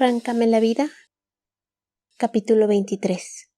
Arráncame la vida, capítulo 23.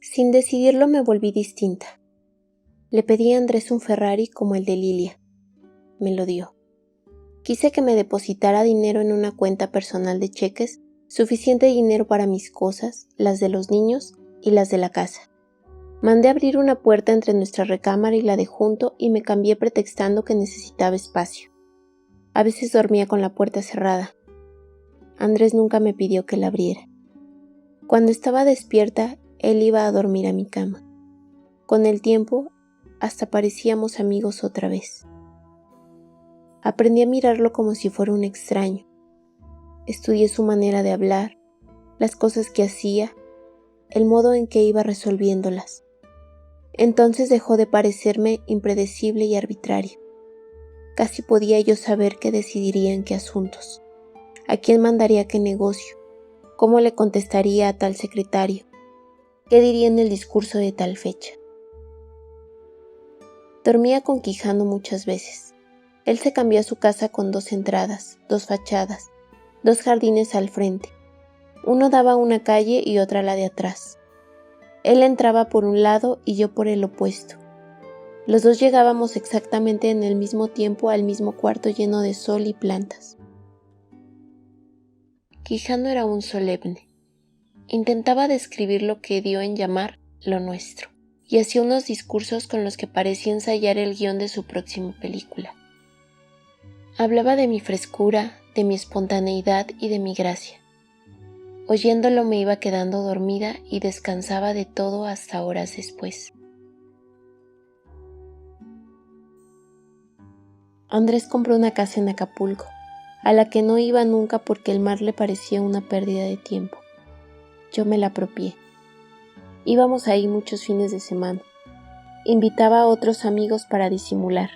Sin decidirlo me volví distinta. Le pedí a Andrés un Ferrari como el de Lilia. Me lo dio. Quise que me depositara dinero en una cuenta personal de cheques, suficiente dinero para mis cosas, las de los niños y las de la casa. Mandé abrir una puerta entre nuestra recámara y la de junto y me cambié pretextando que necesitaba espacio. A veces dormía con la puerta cerrada. Andrés nunca me pidió que la abriera. Cuando estaba despierta, él iba a dormir a mi cama. Con el tiempo, hasta parecíamos amigos otra vez. Aprendí a mirarlo como si fuera un extraño. Estudié su manera de hablar, las cosas que hacía, el modo en que iba resolviéndolas. Entonces dejó de parecerme impredecible y arbitrario. Casi podía yo saber qué decidiría en qué asuntos, a quién mandaría qué negocio, cómo le contestaría a tal secretario, qué diría en el discurso de tal fecha. Dormía con Quijano muchas veces. Él se cambió a su casa con 2 entradas, 2 fachadas, 2 jardines al frente. Uno daba a una calle y otra a la de atrás. Él entraba por un lado y yo por el opuesto. Los dos llegábamos exactamente en el mismo tiempo al mismo cuarto lleno de sol y plantas. Quijano era un solemne. Intentaba describir lo que dio en llamar lo nuestro, y hacía unos discursos con los que parecía ensayar el guión de su próxima película. Hablaba de mi frescura, de mi espontaneidad y de mi gracia. Oyéndolo me iba quedando dormida y descansaba de todo hasta horas después. Andrés compró una casa en Acapulco, a la que no iba nunca porque el mar le parecía una pérdida de tiempo. Yo me la apropié. Íbamos ahí muchos fines de semana. Invitaba a otros amigos para disimular.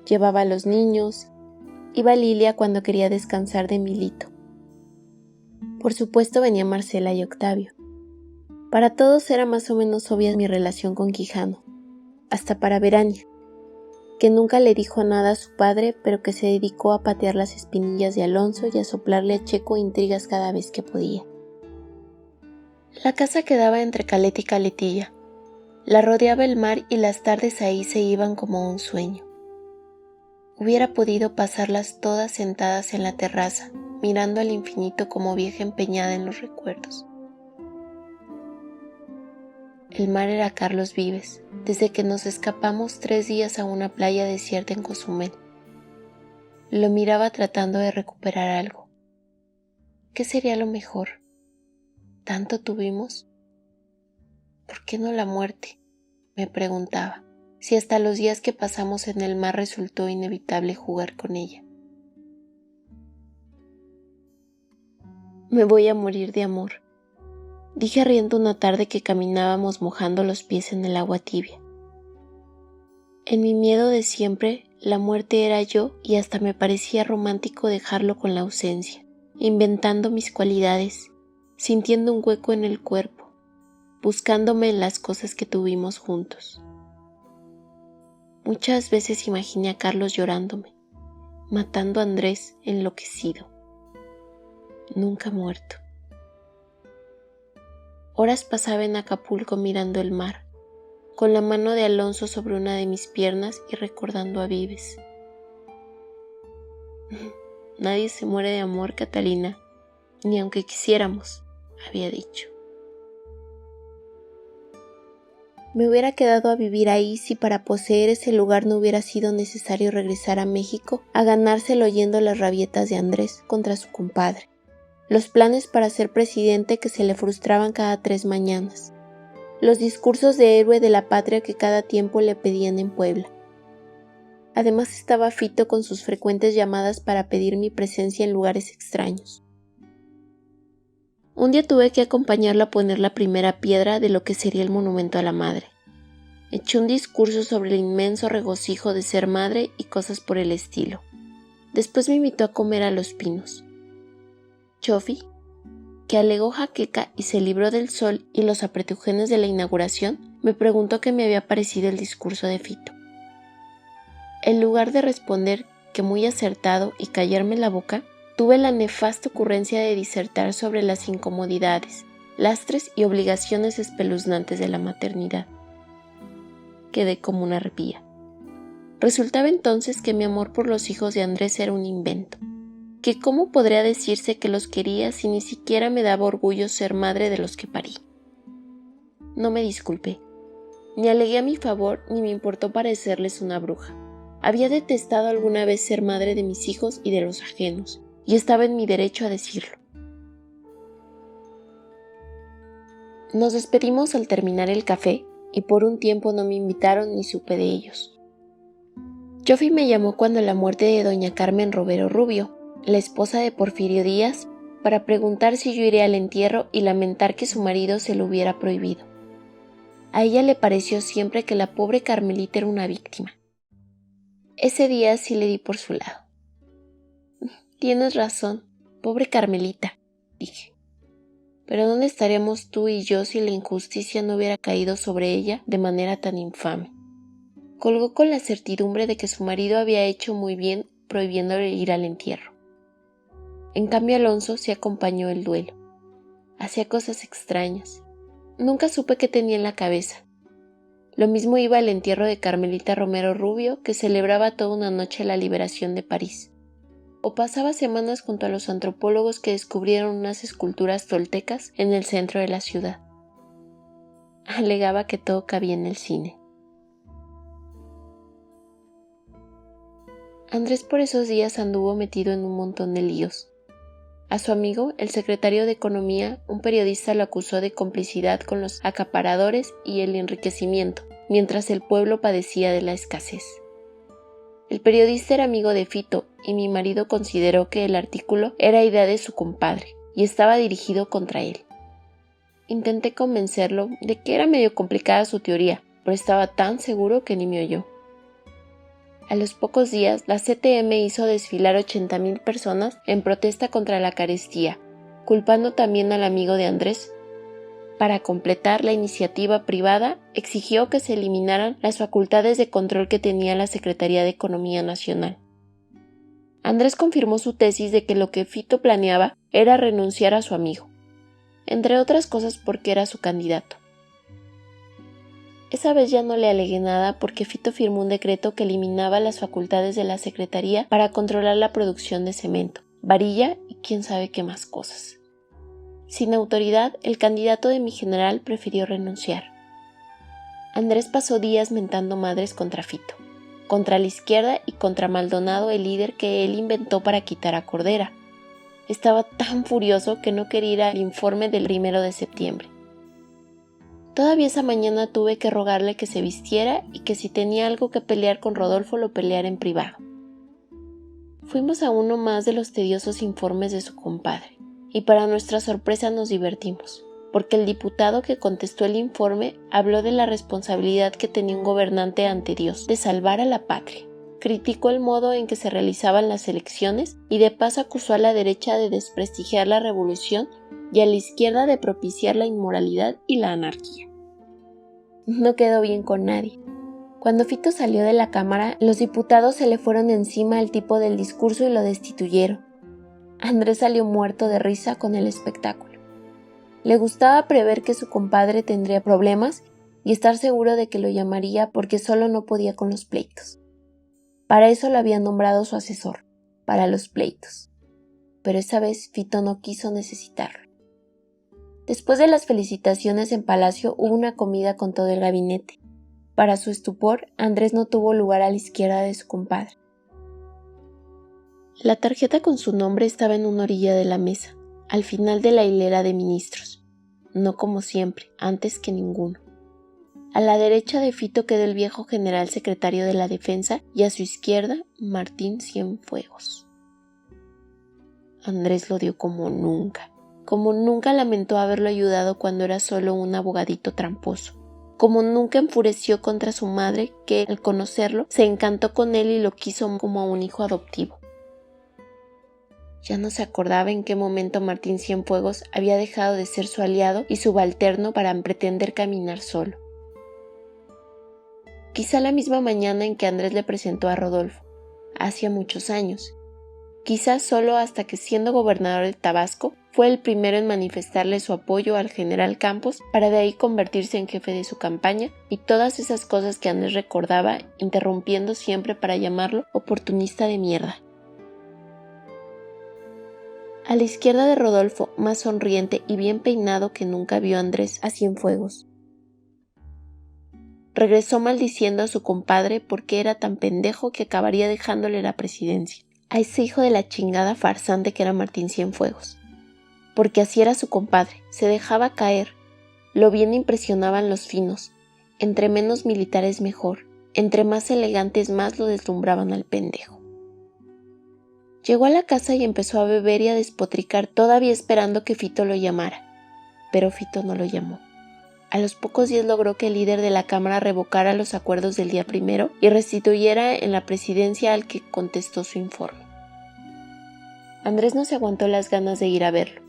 Llevaba a los niños. Iba Lilia cuando quería descansar de Milito. Por supuesto venía Marcela y Octavio. Para todos era más o menos obvia mi relación con Quijano, hasta para Verania, que nunca le dijo nada a su padre, pero que se dedicó a patear las espinillas de Alonso y a soplarle a Checo intrigas cada vez que podía. La casa quedaba entre Caleta y Caletilla. La rodeaba el mar y las tardes ahí se iban como un sueño. Hubiera podido pasarlas todas sentadas en la terraza, mirando al infinito como vieja empeñada en los recuerdos. El mar era Carlos Vives, desde que nos escapamos 3 días a una playa desierta en Cozumel. Lo miraba tratando de recuperar algo. ¿Qué sería lo mejor? ¿Tanto tuvimos? ¿Por qué no la muerte? Me preguntaba, si hasta los días que pasamos en el mar resultó inevitable jugar con ella. Me voy a morir de amor, dije riendo una tarde que caminábamos mojando los pies en el agua tibia. En mi miedo de siempre, la muerte era yo y hasta me parecía romántico dejarlo con la ausencia, inventando mis cualidades, sintiendo un hueco en el cuerpo, buscándome en las cosas que tuvimos juntos. Muchas veces imaginé a Carlos llorándome, matando a Andrés enloquecido, nunca muerto. Horas pasaba en Acapulco mirando el mar, con la mano de Alonso sobre una de mis piernas y recordando a Vives. Nadie se muere de amor, Catalina, ni aunque quisiéramos, había dicho. Me hubiera quedado a vivir ahí si para poseer ese lugar no hubiera sido necesario regresar a México a ganárselo oyendo las rabietas de Andrés contra su compadre, los planes para ser presidente que se le frustraban cada 3 mañanas, los discursos de héroe de la patria que cada tiempo le pedían en Puebla. Además estaba Fito con sus frecuentes llamadas para pedir mi presencia en lugares extraños. Un día tuve que acompañarlo a poner la primera piedra de lo que sería el monumento a la madre. Eché un discurso sobre el inmenso regocijo de ser madre y cosas por el estilo. Después me invitó a comer a Los Pinos. Chofi, que alegó jaqueca y se libró del sol y los apretujones de la inauguración, me preguntó qué me había parecido el discurso de Fito. En lugar de responder que muy acertado y callarme la boca, tuve la nefasta ocurrencia de disertar sobre las incomodidades, lastres y obligaciones espeluznantes de la maternidad. Quedé como una arpía. Resultaba entonces que mi amor por los hijos de Andrés era un invento, que cómo podría decirse que los quería si ni siquiera me daba orgullo ser madre de los que parí. No me disculpé, ni alegué a mi favor ni me importó parecerles una bruja. Había detestado alguna vez ser madre de mis hijos y de los ajenos, y estaba en mi derecho a decirlo. Nos despedimos al terminar el café, y por un tiempo no me invitaron ni supe de ellos. Jofi me llamó cuando la muerte de doña Carmen Robero Rubio, la esposa de Porfirio Díaz, para preguntar si yo iría al entierro y lamentar que su marido se lo hubiera prohibido. A ella le pareció siempre que la pobre Carmelita era una víctima. Ese día sí le di por su lado. Tienes razón, pobre Carmelita, dije. Pero ¿dónde estaríamos tú y yo si la injusticia no hubiera caído sobre ella de manera tan infame? Colgó con la certidumbre de que su marido había hecho muy bien prohibiéndole ir al entierro. En cambio Alonso sí acompañó el duelo. Hacía cosas extrañas. Nunca supe qué tenía en la cabeza. Lo mismo iba al entierro de Carmelita Romero Rubio, que celebraba toda una noche la liberación de París. O pasaba semanas junto a los antropólogos que descubrieron unas esculturas toltecas en el centro de la ciudad. Alegaba que todo cabía en el cine. Andrés por esos días anduvo metido en un montón de líos. A su amigo, el secretario de Economía, un periodista lo acusó de complicidad con los acaparadores y el enriquecimiento, mientras el pueblo padecía de la escasez. El periodista era amigo de Fito y mi marido consideró que el artículo era idea de su compadre y estaba dirigido contra él. Intenté convencerlo de que era medio complicada su teoría, pero estaba tan seguro que ni me oyó. A los pocos días, la CTM hizo desfilar 80,000 personas en protesta contra la carestía, culpando también al amigo de Andrés. Para completar la iniciativa privada, exigió que se eliminaran las facultades de control que tenía la Secretaría de Economía Nacional. Andrés confirmó su tesis de que lo que Fito planeaba era renunciar a su amigo, entre otras cosas porque era su candidato. Esa vez ya no le alegué nada porque Fito firmó un decreto que eliminaba las facultades de la Secretaría para controlar la producción de cemento, varilla y quién sabe qué más cosas. Sin autoridad, el candidato de mi general prefirió renunciar. Andrés pasó días mentando madres contra Fito, contra la izquierda y contra Maldonado, el líder que él inventó para quitar a Cordera. Estaba tan furioso que no quería ir al informe del 1 de septiembre. Todavía esa mañana tuve que rogarle que se vistiera y que si tenía algo que pelear con Rodolfo lo peleara en privado. Fuimos a uno más de los tediosos informes de su compadre, y para nuestra sorpresa nos divertimos, porque el diputado que contestó el informe habló de la responsabilidad que tenía un gobernante ante Dios de salvar a la patria. Criticó el modo en que se realizaban las elecciones y de paso acusó a la derecha de desprestigiar la revolución y a la izquierda de propiciar la inmoralidad y la anarquía. No quedó bien con nadie. Cuando Fito salió de la Cámara, los diputados se le fueron encima al tipo del discurso y lo destituyeron. Andrés salió muerto de risa con el espectáculo. Le gustaba prever que su compadre tendría problemas y estar seguro de que lo llamaría porque solo no podía con los pleitos. Para eso lo había nombrado su asesor, para los pleitos. Pero esa vez Fito no quiso necesitarlo. Después de las felicitaciones en Palacio hubo una comida con todo el gabinete. Para su estupor, Andrés no tuvo lugar a la izquierda de su compadre. La tarjeta con su nombre estaba en una orilla de la mesa, al final de la hilera de ministros. No como siempre, antes que ninguno. A la derecha de Fito quedó el viejo general secretario de la Defensa y a su izquierda Martín Cienfuegos. Andrés lo odió como nunca lamentó haberlo ayudado cuando era solo un abogadito tramposo, como nunca enfureció contra su madre que, al conocerlo, se encantó con él y lo quiso como a un hijo adoptivo. Ya no se acordaba en qué momento Martín Cienfuegos había dejado de ser su aliado y subalterno para pretender caminar solo. Quizá la misma mañana en que Andrés le presentó a Rodolfo, hacía muchos años. Quizá solo hasta que, siendo gobernador de Tabasco, fue el primero en manifestarle su apoyo al general Campos para de ahí convertirse en jefe de su campaña, y todas esas cosas que Andrés recordaba, interrumpiendo siempre para llamarlo oportunista de mierda. A la izquierda de Rodolfo, más sonriente y bien peinado que nunca, vio a Andrés a Cienfuegos. Regresó maldiciendo a su compadre porque era tan pendejo que acabaría dejándole la presidencia, a ese hijo de la chingada farsante que era Martín Cienfuegos. Porque así era su compadre, se dejaba caer, lo bien impresionaban los finos, entre menos militares mejor, entre más elegantes más lo deslumbraban al pendejo. Llegó a la casa y empezó a beber y a despotricar, todavía esperando que Fito lo llamara, pero Fito no lo llamó. A los pocos días logró que el líder de la Cámara revocara los acuerdos del día primero y restituyera en la presidencia al que contestó su informe. Andrés no se aguantó las ganas de ir a verlo.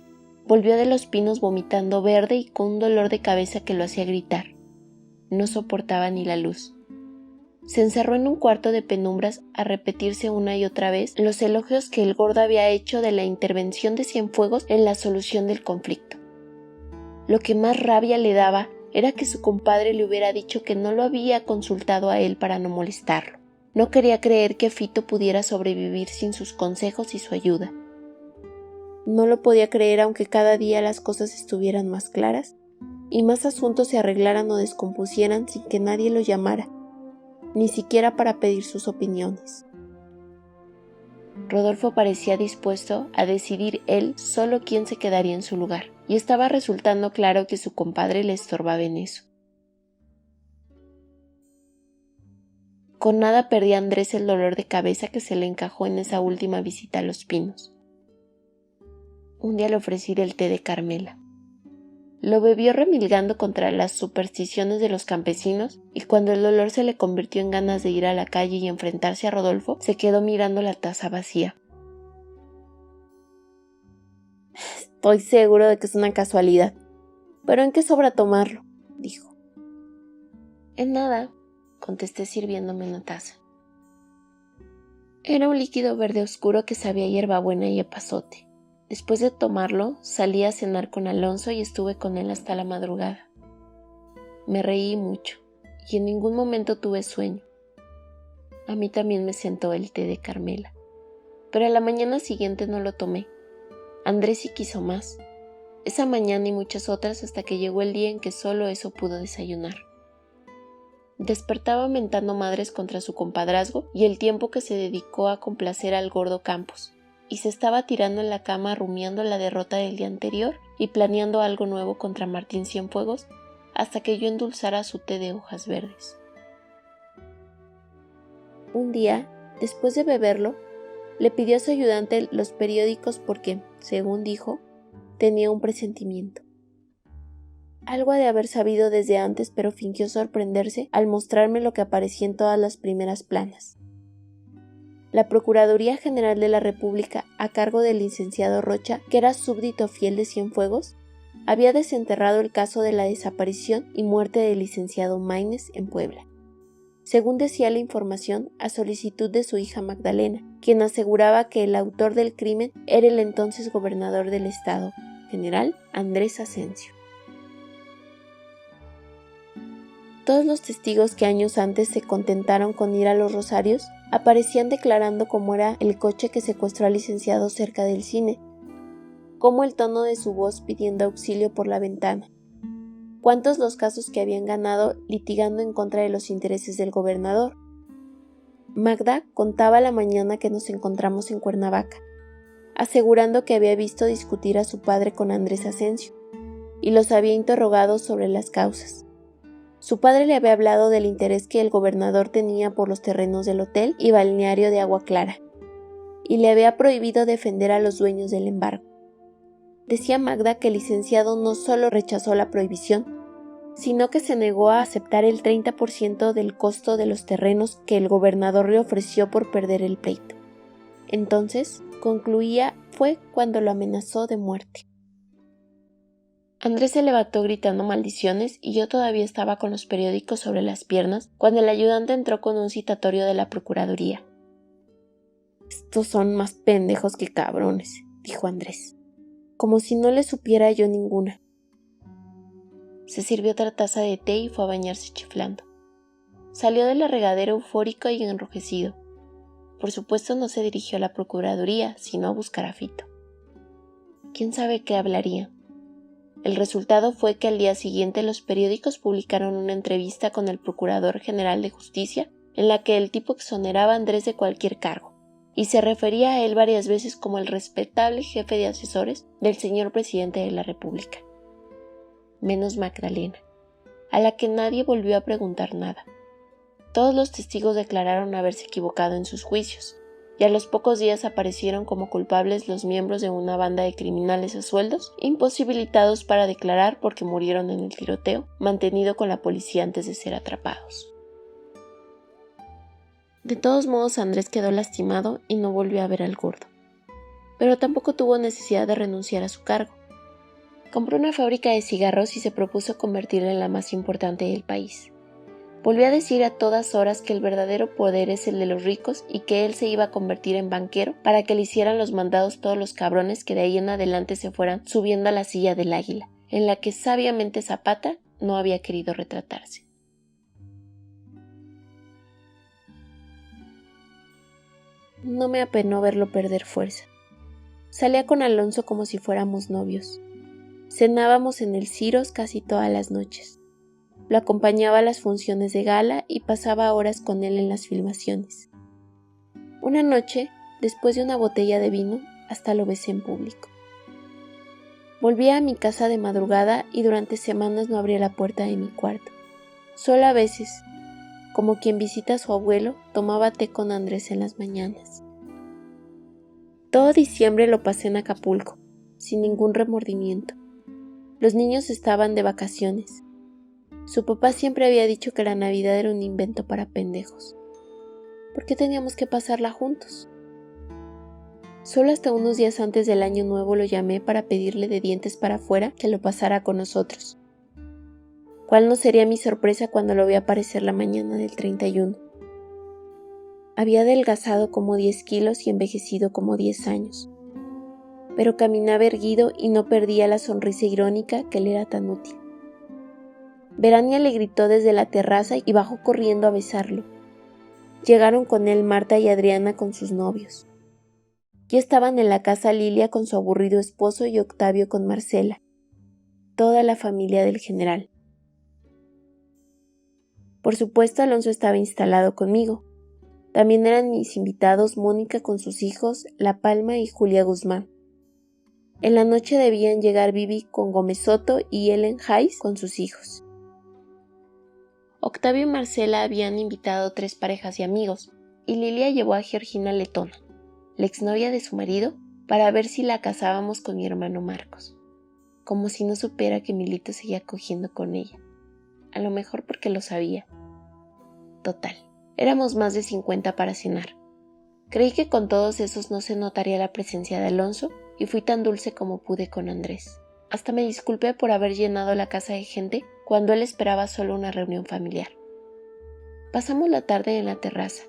Volvió de Los Pinos vomitando verde y con un dolor de cabeza que lo hacía gritar. No soportaba ni la luz. Se encerró en un cuarto de penumbras a repetirse una y otra vez los elogios que el gordo había hecho de la intervención de Cienfuegos en la solución del conflicto. Lo que más rabia le daba era que su compadre le hubiera dicho que no lo había consultado a él para no molestarlo. No quería creer que Fito pudiera sobrevivir sin sus consejos y su ayuda. No lo podía creer, aunque cada día las cosas estuvieran más claras y más asuntos se arreglaran o descompusieran sin que nadie lo llamara, ni siquiera para pedir sus opiniones. Rodolfo parecía dispuesto a decidir él solo quién se quedaría en su lugar, y estaba resultando claro que su compadre le estorbaba en eso. Con nada perdía Andrés el dolor de cabeza que se le encajó en esa última visita a Los Pinos. Un día le ofrecí el té de Carmela. Lo bebió remilgando contra las supersticiones de los campesinos, y cuando el dolor se le convirtió en ganas de ir a la calle y enfrentarse a Rodolfo, se quedó mirando la taza vacía. Estoy seguro de que es una casualidad. ¿Pero en qué sobra tomarlo?, dijo. En nada, contesté sirviéndome una taza. Era un líquido verde oscuro que sabía a hierbabuena y epazote. Después de tomarlo, salí a cenar con Alonso y estuve con él hasta la madrugada. Me reí mucho y en ningún momento tuve sueño. A mí también me sentó el té de Carmela, pero a la mañana siguiente no lo tomé. Andrés sí quiso más. Esa mañana y muchas otras hasta que llegó el día en que solo eso pudo desayunar. Despertaba mentando madres contra su compadrazgo y el tiempo que se dedicó a complacer al gordo Campos, y se estaba tirando en la cama rumiando la derrota del día anterior y planeando algo nuevo contra Martín Cienfuegos hasta que yo endulzara su té de hojas verdes. Un día, después de beberlo, le pidió a su ayudante los periódicos porque, según dijo, tenía un presentimiento. Algo ha de haber sabido desde antes, pero fingió sorprenderse al mostrarme lo que aparecía en todas las primeras planas. La Procuraduría General de la República, a cargo del licenciado Rocha, que era súbdito fiel de Cienfuegos, había desenterrado el caso de la desaparición y muerte del licenciado Maínez en Puebla. Según decía la información, a solicitud de su hija Magdalena, quien aseguraba que el autor del crimen era el entonces gobernador del estado, general Andrés Asensio. Todos los testigos que años antes se contentaron con ir a los Rosarios aparecían declarando cómo era el coche que secuestró al licenciado cerca del cine, cómo el tono de su voz pidiendo auxilio por la ventana, cuántos los casos que habían ganado litigando en contra de los intereses del gobernador. Magda contaba la mañana que nos encontramos en Cuernavaca, asegurando que había visto discutir a su padre con Andrés Asensio y los había interrogado sobre las causas. Su padre le había hablado del interés que el gobernador tenía por los terrenos del hotel y balneario de Agua Clara, y le había prohibido defender a los dueños del embargo. Decía Magda que el licenciado no solo rechazó la prohibición, sino que se negó a aceptar el 30% del costo de los terrenos que el gobernador le ofreció por perder el pleito. Entonces, concluía, fue cuando lo amenazó de muerte. Andrés se levantó gritando maldiciones y yo todavía estaba con los periódicos sobre las piernas cuando el ayudante entró con un citatorio de la Procuraduría. «Estos son más pendejos que cabrones», dijo Andrés, como si no le supiera yo ninguna. Se sirvió otra taza de té y fue a bañarse chiflando. Salió de la regadera eufórico y enrojecido. Por supuesto no se dirigió a la Procuraduría, sino a buscar a Fito. ¿Quién sabe qué hablaría? El resultado fue que al día siguiente los periódicos publicaron una entrevista con el Procurador General de Justicia en la que el tipo exoneraba a Andrés de cualquier cargo y se refería a él varias veces como el respetable jefe de asesores del señor presidente de la República. Menos Magdalena, a la que nadie volvió a preguntar nada. Todos los testigos declararon haberse equivocado en sus juicios, y a los pocos días aparecieron como culpables los miembros de una banda de criminales a sueldos, imposibilitados para declarar porque murieron en el tiroteo mantenido con la policía antes de ser atrapados. De todos modos, Andrés quedó lastimado y no volvió a ver al gordo. Pero tampoco tuvo necesidad de renunciar a su cargo. Compró una fábrica de cigarros y se propuso convertirla en la más importante del país. Volvió a decir a todas horas que el verdadero poder es el de los ricos y que él se iba a convertir en banquero para que le hicieran los mandados todos los cabrones que de ahí en adelante se fueran subiendo a la silla del águila, en la que sabiamente Zapata no había querido retratarse. No me apenó verlo perder fuerza. Salía con Alonso como si fuéramos novios. Cenábamos en el Ciros casi todas las noches. Lo acompañaba a las funciones de gala y pasaba horas con él en las filmaciones. Una noche, después de una botella de vino, hasta lo besé en público. Volvía a mi casa de madrugada y durante semanas no abría la puerta de mi cuarto. Solo a veces, como quien visita a su abuelo, tomaba té con Andrés en las mañanas. Todo diciembre lo pasé en Acapulco, sin ningún remordimiento. Los niños estaban de vacaciones. Su papá siempre había dicho que la Navidad era un invento para pendejos. ¿Por qué teníamos que pasarla juntos? Solo hasta unos días antes del Año Nuevo lo llamé para pedirle de dientes para afuera que lo pasara con nosotros. ¿Cuál no sería mi sorpresa cuando lo vi aparecer la mañana del 31? Había adelgazado como 10 kilos y envejecido como 10 años. Pero caminaba erguido y no perdía la sonrisa irónica que le era tan útil. Verania le gritó desde la terraza y bajó corriendo a besarlo. Llegaron con él Marta y Adriana con sus novios. Ya estaban en la casa Lilia con su aburrido esposo y Octavio con Marcela. Toda la familia del general. Por supuesto, Alonso estaba instalado conmigo. También eran mis invitados Mónica con sus hijos, La Palma y Julia Guzmán. En la noche debían llegar Vivi con Gómez Soto y Ellen Hayes con sus hijos. Octavio y Marcela habían invitado 3 parejas de amigos, y Lilia llevó a Georgina Letona, la exnovia de su marido, para ver si la casábamos con mi hermano Marcos, como si no supiera que Milito seguía cogiendo con ella, a lo mejor porque lo sabía. Total, éramos más de 50 para cenar. Creí que con todos esos no se notaría la presencia de Alonso, y fui tan dulce como pude con Andrés. Hasta me disculpé por haber llenado la casa de gente cuando él esperaba solo una reunión familiar. Pasamos la tarde en la terraza,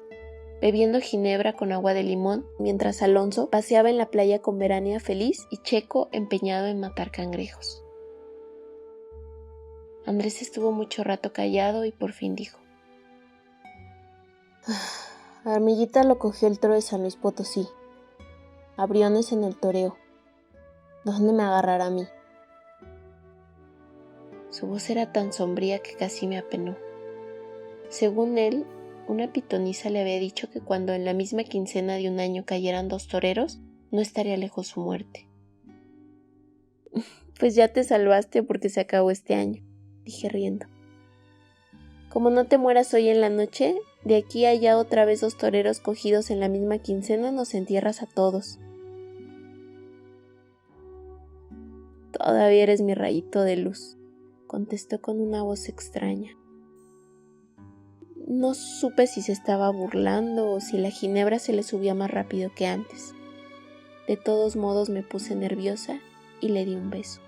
bebiendo ginebra con agua de limón, mientras Alonso paseaba en la playa con Verania feliz y Checo empeñado en matar cangrejos. Andrés estuvo mucho rato callado y por fin dijo: Armillita lo cogió el toro de San Luis Potosí. A Briones en el toreo. ¿Dónde me agarrará a mí? Su voz era tan sombría que casi me apenó. Según él, una pitonisa le había dicho que cuando en la misma quincena de un año cayeran 2 toreros, no estaría lejos su muerte. Pues ya te salvaste porque se acabó este año, dije riendo. Como no te mueras hoy en la noche, de aquí a allá otra vez 2 toreros cogidos en la misma quincena nos entierras a todos. Todavía eres mi rayito de luz, contestó con una voz extraña. No supe si se estaba burlando o si la ginebra se le subía más rápido que antes. De todos modos me puse nerviosa y le di un beso.